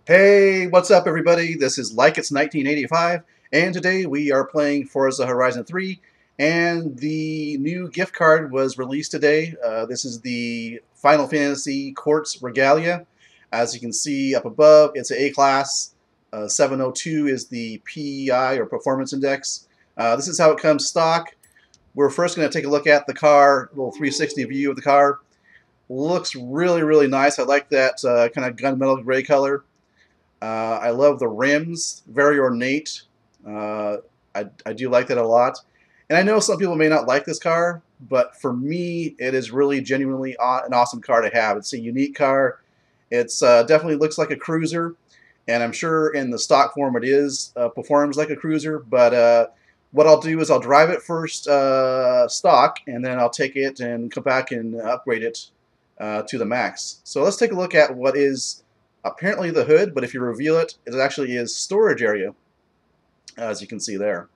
Hey, what's up everybody? This is Like It's 1985, and today we are playing Forza Horizon 3, and the new gift card was released today. This is the Final Fantasy Quartz Regalia. As you can see up above, it's an A-class. 702 is the PEI, or Performance Index. This is how it comes stock. We're first going to take a look at the car, a little 360 view of the car. Looks really, really nice. I like that kind of gunmetal gray color. I love the rims, very ornate. Uh, I do like that a lot. And I know some people may not like this car, but for me, it is really genuinely an awesome car to have. It's a unique car. It's definitely looks like a cruiser, and I'm sure in the stock form it is performs like a cruiser. But what I'll do is I'll drive it first stock, and then I'll take it and come back and upgrade it to the max. So let's take a look at what is apparently the hood, but if you reveal it, it actually is storage area, as you can see there.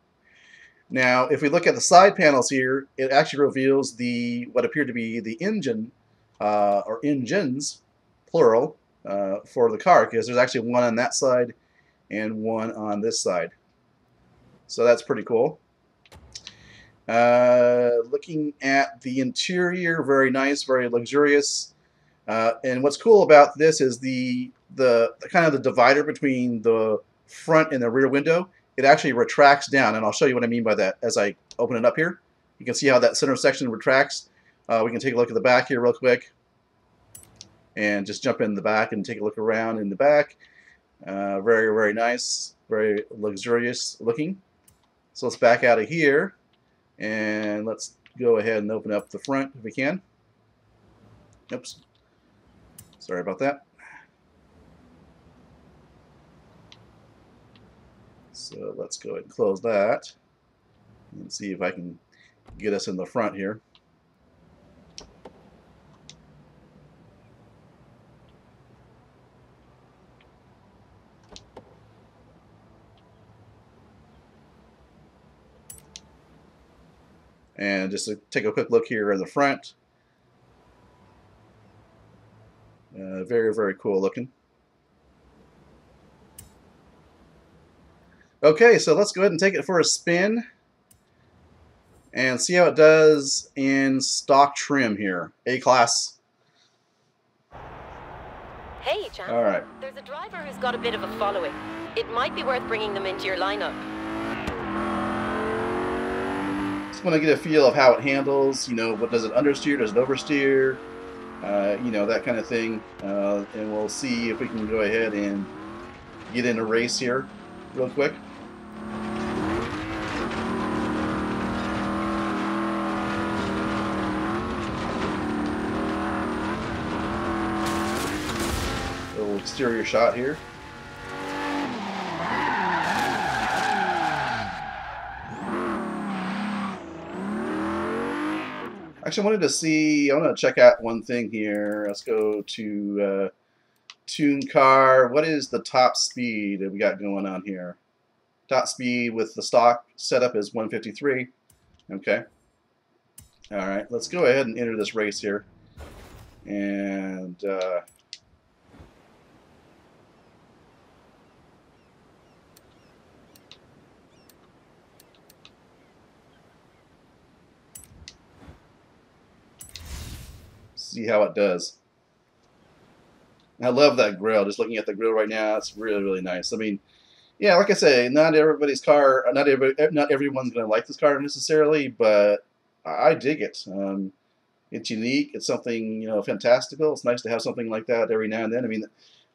Now, if we look at the side panels here, it actually reveals the what appear to be the engine, or engines, plural, for the car, because there's actually one on that side and one on this side. So that's pretty cool. Looking at the interior, very nice, very luxurious. And what's cool about this is the kind of the divider between the front and the rear window. It actually retracts down, and I'll show you what I mean by that as I open it up here. You can see how that center section retracts. We can take a look at the back here real quick, and just jump in the back and take a look around in the back. Very, very nice, very luxurious looking. So let's back out of here, and let's go ahead and open up the front if we can. Oops. Sorry about that. So let's go ahead and close that and see if I can get us in the front here. And just to take a quick look here in the front. Very, very cool looking. Okay, so let's go ahead and take it for a spin and see how it does in stock trim here. A-class. Hey, Chan. All right. There's a driver who's got a bit of a following. It might be worth bringing them into your lineup. Just want to get a feel of how it handles. You know, what does it understeer? Does it oversteer? You know, that kind of thing. And we'll see if we can go ahead and get in a race here real quick. Little exterior shot here. Actually, I wanted to see, I want to check out one thing here. Let's go to Tune Car. What is the top speed that we got going on here? Top speed with the stock setup is 153. Okay. All right, let's go ahead and enter this race here. And see how it does. I love that grill. Just looking at the grill right now, it's really, really nice. I mean, yeah, like I say, not everybody's car, not everyone's going to like this car necessarily, but I dig it. It's unique. It's something, you know, fantastical. It's nice to have something like that every now and then. I mean,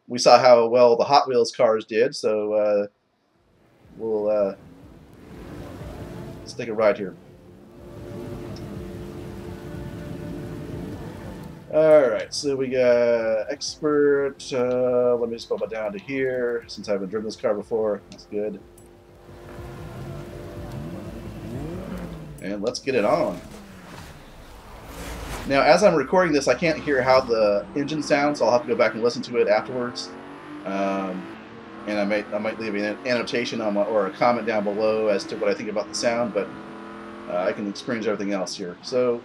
we saw how well the Hot Wheels cars did, so we'll let's take a ride here. Alright, so we got expert. Let me just bump it down to here since I haven't driven this car before. That's good. And let's get it on. Now, as I'm recording this, I can't hear how the engine sounds, so I'll have to go back and listen to it afterwards. And I might leave an annotation on or a comment down below as to what I think about the sound, but I can experience everything else here. So.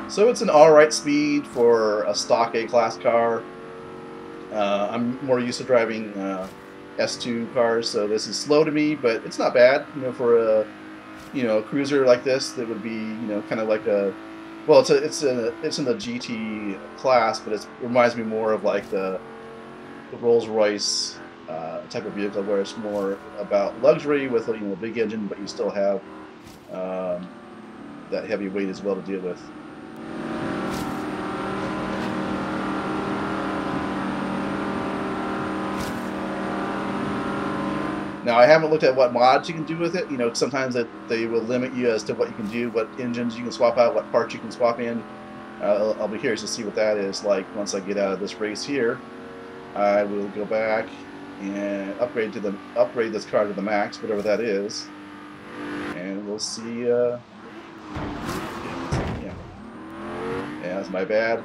So it's an alright speed for a stock A-class car. I'm more used to driving S2 cars, so this is slow to me, but it's not bad, you know, for a a cruiser like this that would be, kind of like a, well, it's in the GT class, but it reminds me more of like the Rolls-Royce type of vehicle where it's more about luxury with a big engine, but you still have that heavy weight as well to deal with. Now, I haven't looked at what mods you can do with it. Sometimes they will limit you as to what you can do, what engines you can swap out, what parts you can swap in. I'll be curious to see what that is like once I get out of this race here. I will go back and upgrade this car to the max, whatever that is, and we'll see. Yeah, that's my bad.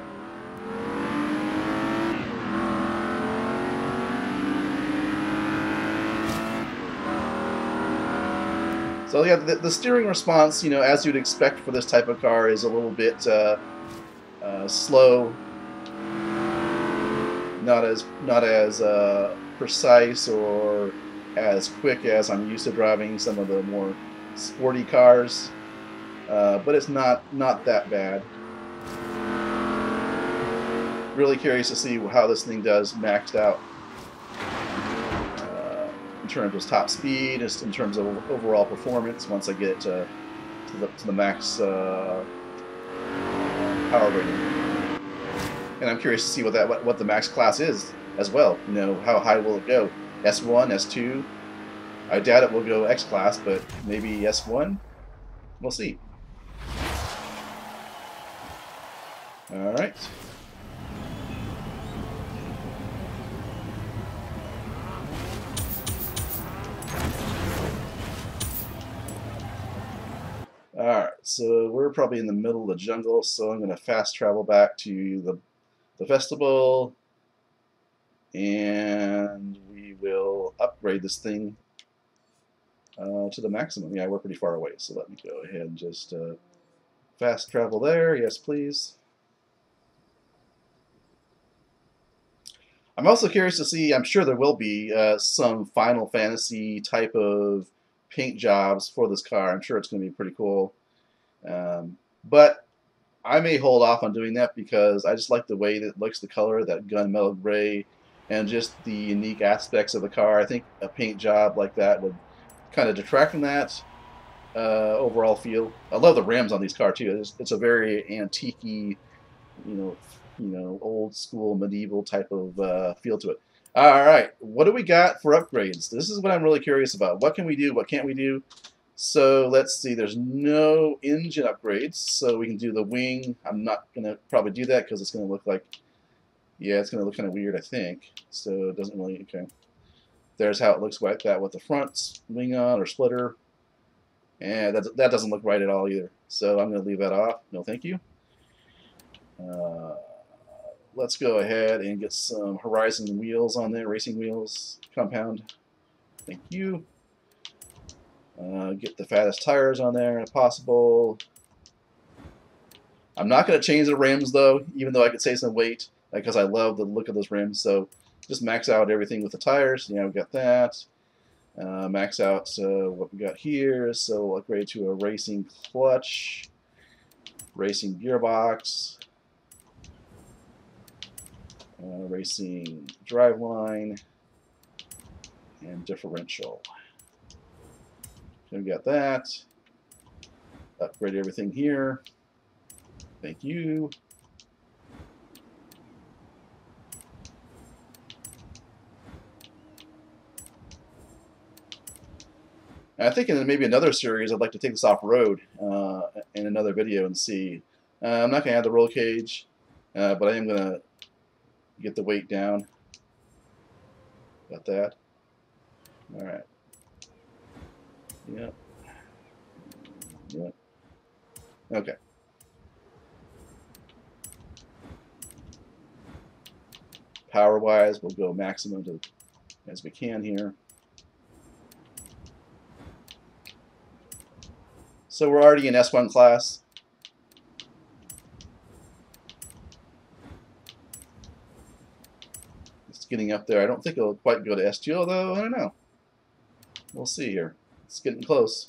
So yeah, the steering response, as you'd expect for this type of car, is a little bit slow, not as precise or as quick as I'm used to driving some of the more sporty cars, but it's not that bad. Really curious to see how this thing does maxed out. In terms of top speed, just in terms of overall performance, once I get it to the max power rating. And I'm curious to see what the max class is as well. How high will it go? S1, S2? I doubt it will go X class, but maybe S1? We'll see. Alright. Alright, so we're probably in the middle of the jungle, so I'm going to fast travel back to the festival, and we will upgrade this thing to the maximum. Yeah, we're pretty far away, so let me go ahead and just fast travel there. Yes, please. I'm also curious to see, I'm sure there will be some Final Fantasy type of paint jobs for this car. I'm sure it's going to be pretty cool. But I may hold off on doing that because I just like the way that it looks, the color, that gunmetal gray, and just the unique aspects of the car. I think a paint job like that would kind of detract from that overall feel. I love the rims on these cars too. It's a very antique-y, old school medieval type of feel to it. All right, what do we got for upgrades? This is what I'm really curious about. What can we do? What can't we do? So let's see. There's no engine upgrades, so we can do the wing. I'm not gonna probably do that because it's gonna look like, yeah, it's gonna look kind of weird, I think. So it doesn't really. Okay. There's how it looks like that with the front wing on or splitter, and that doesn't look right at all either. So I'm gonna leave that off. No, thank you. Let's go ahead and get some Horizon wheels on there, racing wheels, compound. Thank you. Get the fattest tires on there if possible. I'm not going to change the rims though, even though I could save some weight, because I love the look of those rims. So just max out everything with the tires. Yeah, we got that. Max out what we got here. So we'll upgrade to a racing clutch, racing gearbox, racing driveline, and differential. So we got that. Upgrade everything here. Thank you. I think in maybe another series I'd like to take this off-road in another video and see. I'm not going to add the roll cage, but I am going to get the weight down. Got that. Alright. Yep. Yep. Okay. Power-wise, we'll go maximum as we can here. So we're already in S1 class. It's getting up there. I don't think it'll quite go to STO though. I don't know. We'll see here. It's getting close.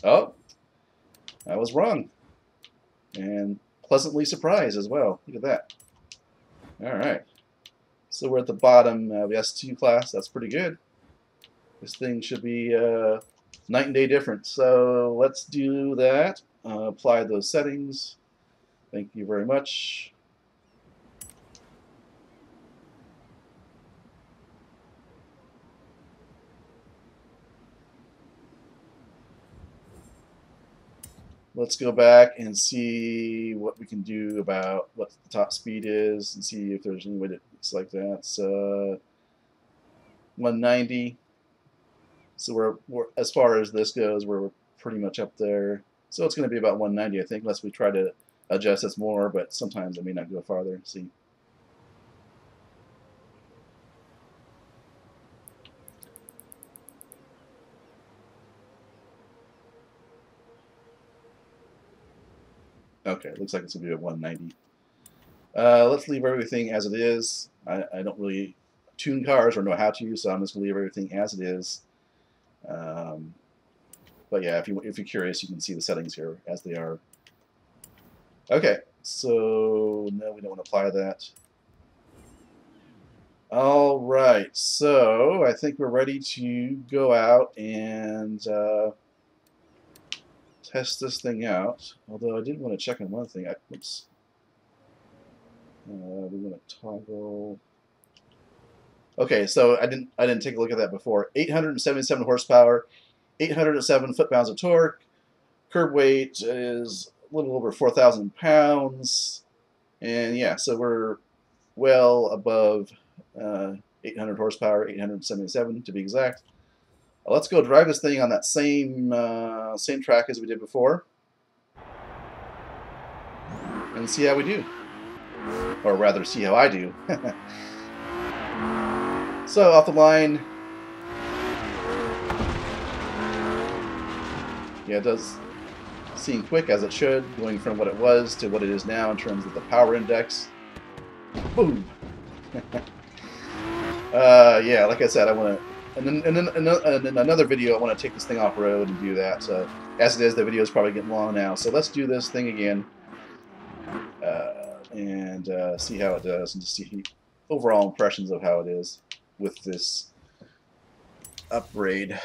Oh, I was wrong. And pleasantly surprised as well. Look at that. Alright. So we're at the bottom of the S2 class. That's pretty good. This thing should be night and day difference. So let's do that. Apply those settings. Thank you very much. Let's go back and see what we can do about what the top speed is and see if there's any way to select that. So 190. So we're as far as this goes, we're pretty much up there. So it's going to be about 190, I think, unless we try to adjust this more, but sometimes it may not go farther. See. Okay, looks like it's going to be at 190. Let's leave everything as it is. I don't really tune cars or know how to, so I'm just going to leave everything as it is. But yeah, if you're curious, you can see the settings here as they are. Okay, so no, we don't want to apply that. All right, so I think we're ready to go out and test this thing out. Although I did want to check on one thing. Oops. We want to toggle. Okay, so I didn't take a look at that before. 877 horsepower, 807 foot-pounds of torque. Curb weight is a little over 4,000 pounds, and yeah, so we're well above 800 horsepower, 877 to be exact. Let's go drive this thing on that same track as we did before, and see how we do, or rather, see how I do. So off the line, yeah, it does seem quick as it should, going from what it was to what it is now in terms of the power index. Boom. Yeah, like I said, I want to, and then in another video, I want to take this thing off road and do that. So as it is, the video is probably getting long now. So let's do this thing again and see how it does, and just see overall impressions of how it is with this upgrade.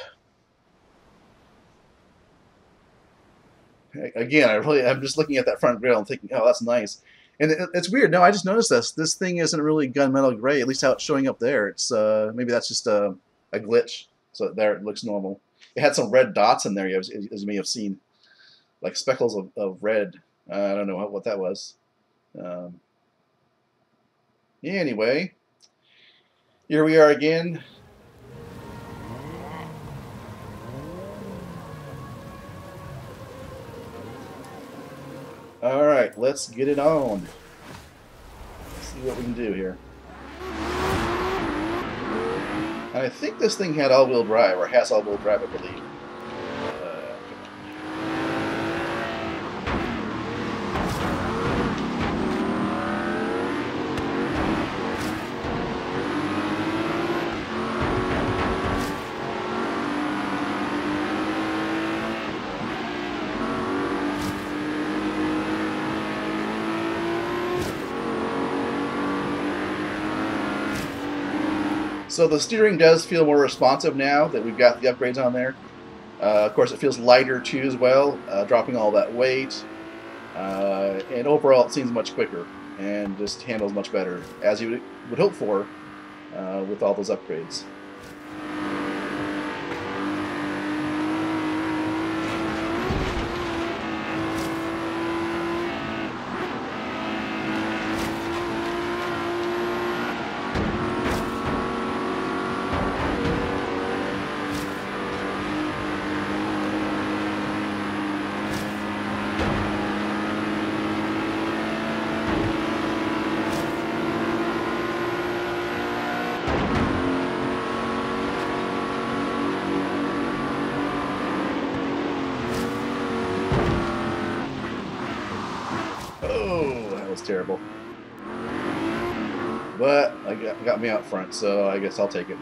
Again, I'm just looking at that front grille and thinking, oh, that's nice. And it's weird. No, I just noticed this. This thing isn't really gunmetal gray, at least how it's showing up there. It's maybe that's just a glitch. So there it looks normal. It had some red dots in there, as you may have seen, like speckles of red. I don't know what that was. Anyway, here we are again. Alright, let's get it on. See what we can do here. I think this thing had all-wheel drive, or has all-wheel drive, I believe. So the steering does feel more responsive now that we've got the upgrades on there. Of course, it feels lighter too as well, dropping all that weight. And overall, it seems much quicker and just handles much better, as you would hope for with all those upgrades. was terrible. But I got me out front, so I guess I'll take it.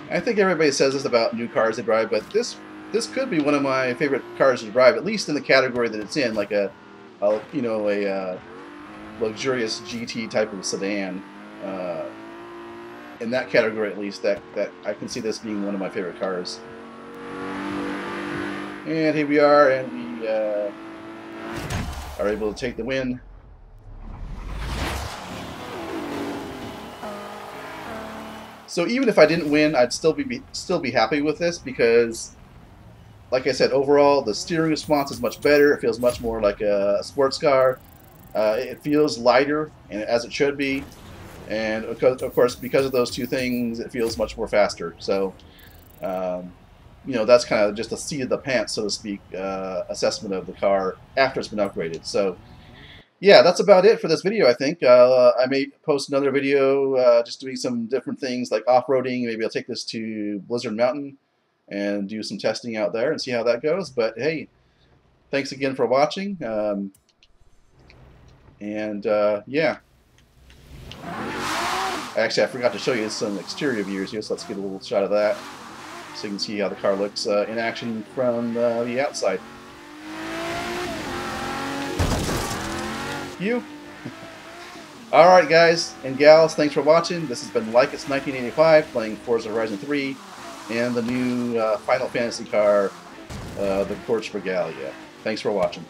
I think everybody says this about new cars they drive, but this could be one of my favorite cars to drive, at least in the category that it's in, like a luxurious GT type of sedan. In that category, at least, that I can see this being one of my favorite cars. And here we are, and we are able to take the win. So even if I didn't win, I'd still be happy with this because, like I said, overall the steering response is much better. It feels much more like a sports car. It feels lighter, and as it should be. And of course, because of those two things, it feels much more faster. So, you know, that's kind of just a seat of the pants, so to speak, assessment of the car after it's been upgraded. So, yeah, that's about it for this video, I think. I may post another video just doing some different things like off-roading. Maybe I'll take this to Blizzard Mountain and do some testing out there and see how that goes. But, hey, thanks again for watching. Yeah. Actually, I forgot to show you some exterior views here, so let's get a little shot of that so you can see how the car looks in action from the outside. Alright guys and gals, thanks for watching. This has been Like It's 1985 playing Forza Horizon 3 and the new Final Fantasy car, the Quartz Regalia. Thanks for watching.